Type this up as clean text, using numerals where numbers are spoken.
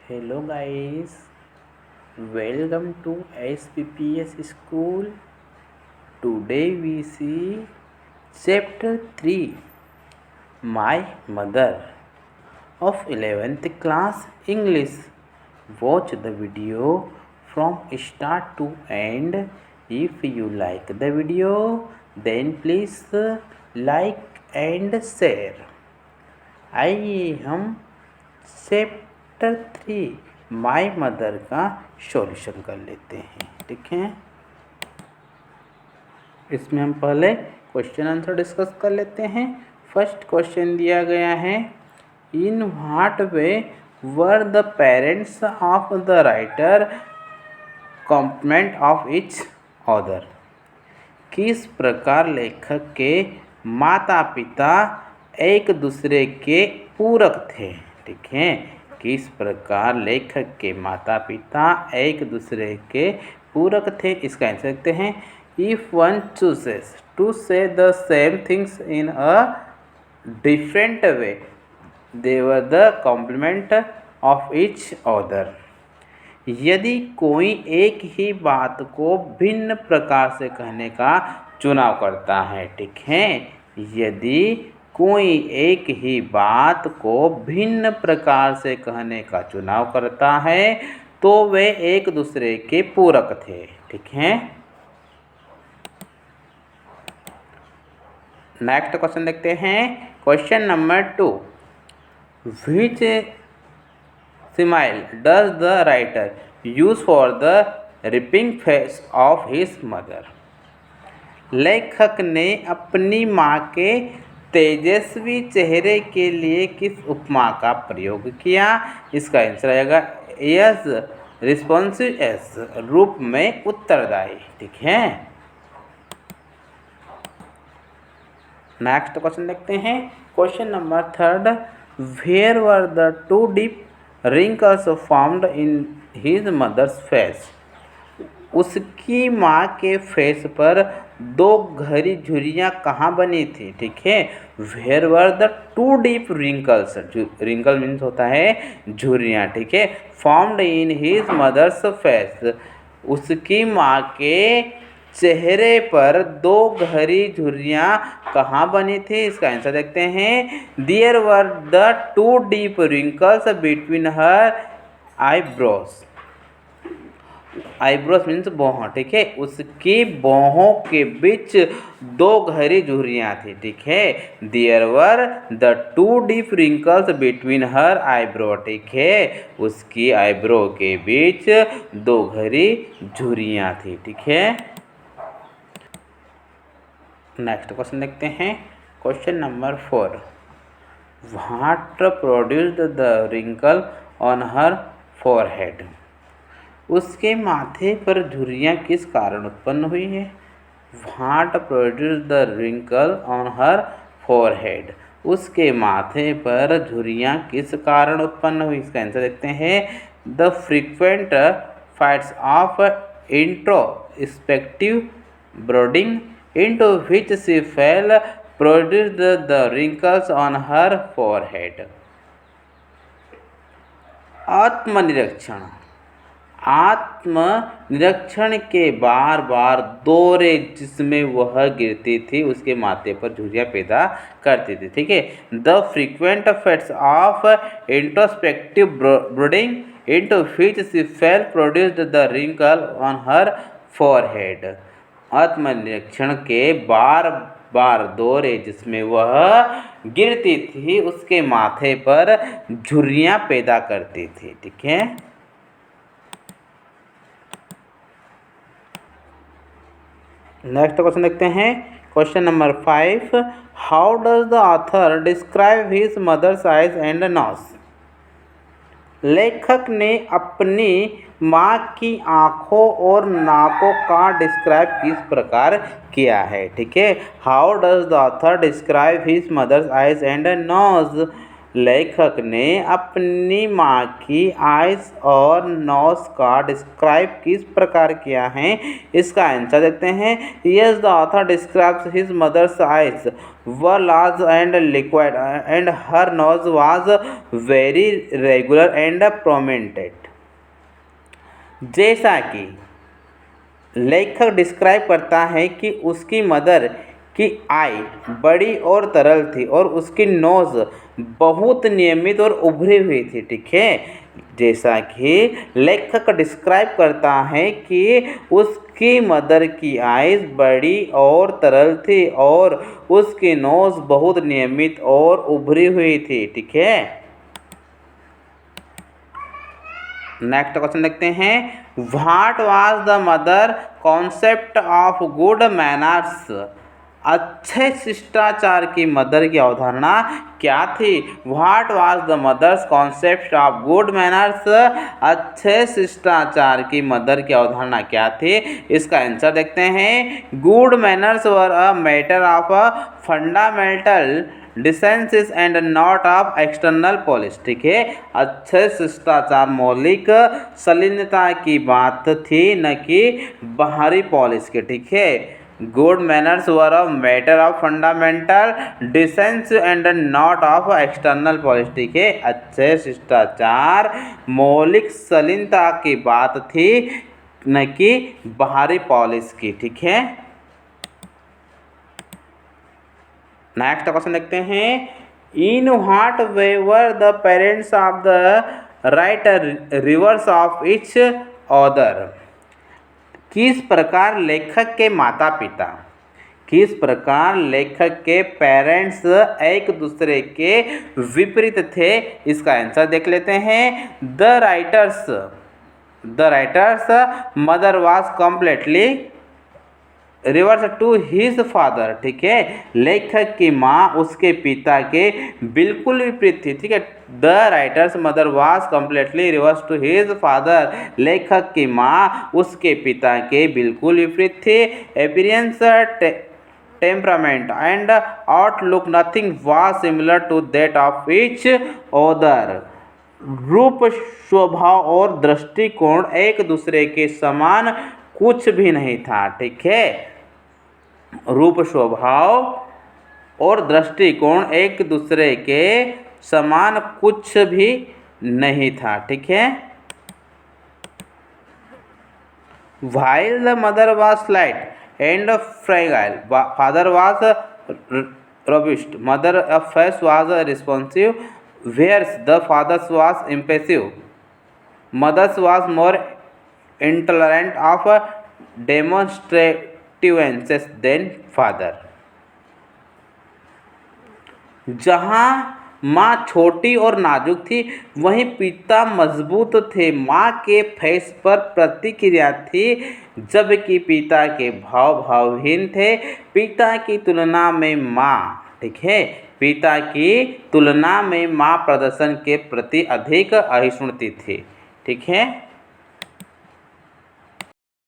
Hello guys, welcome to SPPS school. Today we see chapter 3 My Mother of 11th class English. Watch the video from start to end. If you like the video then please like and share. आइए हम chapter 3 my mother का solution कर लेते हैं। ठीक है, इसमें हम पहले क्वेश्चन आंसर डिस्कस कर लेते हैं। फर्स्ट क्वेश्चन दिया गया है, in what way were the parents of the writer complement of each other. किस प्रकार लेखक के माता पिता एक दूसरे के पूरक थे। ठीक है, किस प्रकार लेखक के माता पिता एक दूसरे के पूरक थे। इसका आंसर देखते हैं, if one chooses to say the same things in a different way they were the complement of each other. यदि कोई एक ही बात को भिन्न प्रकार से कहने का चुनाव करता है। ठीक है, यदि कोई एक ही बात को भिन्न प्रकार से कहने का चुनाव करता है तो वे एक दूसरे के पूरक थे। ठीक है, नेक्स्ट क्वेश्चन देखते हैं। Question number 2, which simile does the writer use for the ripping face of his mother. लेखक ने अपनी माँ के तेजस्वी चेहरे के लिए किस उपमा का प्रयोग किया। इसका आंसर आएगा एस रिस्पॉन्सिव एस, रूप में उत्तरदायी। ठीक है, नेक्स्ट क्वेश्चन देखते हैं। Question number 3, where were the two deep wrinkles found in his mother's face. उसकी माँ के फेस पर दो गहरी झुर्रियाँ कहाँ बनी थी। ठीक है, where were the two deep wrinkles, wrinkle means होता है झुर्रियाँ। ठीक है, found in his mother's face, उसकी माँ के चेहरे पर दो गहरी झुर्रियाँ कहाँ बनी थी। इसका आंसर देखते हैं, there were the two deep wrinkles between her eyebrows. Eyebrows means भौहों। ठीक है, उसकी भौहों के बीच दो गहरी झुर्रियाँ थी। ठीक है, there were the two deep wrinkles between her eyebrow. ठीक है, उसकी आईब्रो के बीच दो गहरी झुर्रियाँ थी। ठीक है, नेक्स्ट क्वेश्चन देखते हैं। Question number 4, what produced the wrinkle on her forehead. उसके माथे पर झुर्रियाँ किस कारण उत्पन्न हुई है। What produced the wrinkle on her forehead, उसके माथे पर झुर्रियाँ किस कारण उत्पन्न हुई। इसका आंसर देखते हैं, the frequent fights of introspective brooding into which she fell produced the wrinkles on her forehead। आत्मनिरीक्षण, आत्मनिरीक्षण के बार बार दौरे जिसमें वह गिरती थी उसके माथे पर झुर्रियाँ पैदा करती थी। ठीक है, the frequent fits of introspective brooding into which she fell produced the wrinkle on her forehead। आत्मनिरीक्षण के बार बार दौरे जिसमें वह गिरती थी उसके माथे पर झुर्रियाँ पैदा करती थी। ठीक है, नेक्स्ट क्वेश्चन देखते हैं। Question number 5, how does the author describe his mother's eyes and nose. लेखक ने अपनी माँ की आँखों और नाकों का डिस्क्राइब किस प्रकार किया है। ठीक है, how does the author describe his mother's eyes and nose. लेखक ने अपनी माँ की आइज़ और नोज का डिस्क्राइब किस प्रकार किया है, इसका आंसर देते हैं। Yes, the author describes his mother's eyes were large and liquid and her nose was very regular and prominent. जैसा कि लेखक डिस्क्राइब करता है कि उसकी मदर की आई बड़ी और तरल थी और उसकी नोज़ बहुत नियमित और उभरी हुई थी। ठीक है, जैसा कि लेखक डिस्क्राइब करता है कि उसकी मदर की आइज़ बड़ी और तरल थी और उसकी नोज़ बहुत नियमित और उभरी हुई थी। ठीक है, नेक्स्ट क्वेश्चन देखते हैं। What was the mother concept of good manners? अच्छे शिष्टाचार की मदर की अवधारणा क्या थी? What was the mother's concept of good manners? अच्छे शिष्टाचार की मदर की अवधारणा क्या थी, इसका आंसर देखते हैं। Good manners were a matter of fundamental decencies and not of external polish. ठीक है, अच्छे शिष्टाचार मौलिक शालीनता की बात थी, न कि बाहरी पॉलिश के। ठीक है, good manners were a matter of fundamental decency and not of external polish. ठीक है, अच्छे शिष्टाचार मौलिक शालीनता की बात थी, न कि बाहरी पॉलिश की। ठीक है, नेक्स्ट क्वेश्चन देखते हैं। इन what way were the parents of the writer reverse of each other? किस प्रकार लेखक के माता पिता, किस प्रकार लेखक के पेरेंट्स एक दूसरे के विपरीत थे, इसका आंसर देख लेते हैं। The writer's mother was completely reverse to his father. ठीक है, लेखक की माँ उसके पिता के बिल्कुल विपरीत थी। ठीक है, the writer's mother was completely reverse to his father. लेखक की माँ उसके पिता के बिल्कुल विपरीत थी। Appearance, temperament and outlook nothing was similar to that of each other. रूप, स्वभाव और दृष्टिकोण एक दूसरे के समान कुछ भी नहीं था। ठीक है, रूप, स्वभाव और दृष्टिकोण एक दूसरे के समान कुछ भी नहीं था। ठीक है, while the mother was slight and fragile, father was robust. Mother face was responsive, whereas the father was impassive. Mother was more intolerant of demonstrativeness than father. जहाँ माँ छोटी और नाजुक थी, वहीं पिता मजबूत थे। माँ के फेस पर प्रतिक्रिया थी, जबकि पिता के भाव भावहीन थे। पिता की तुलना में माँ, ठीक है, पिता की तुलना में माँ प्रदर्शन के प्रति अधिक अहिष्णुती थी। ठीक है।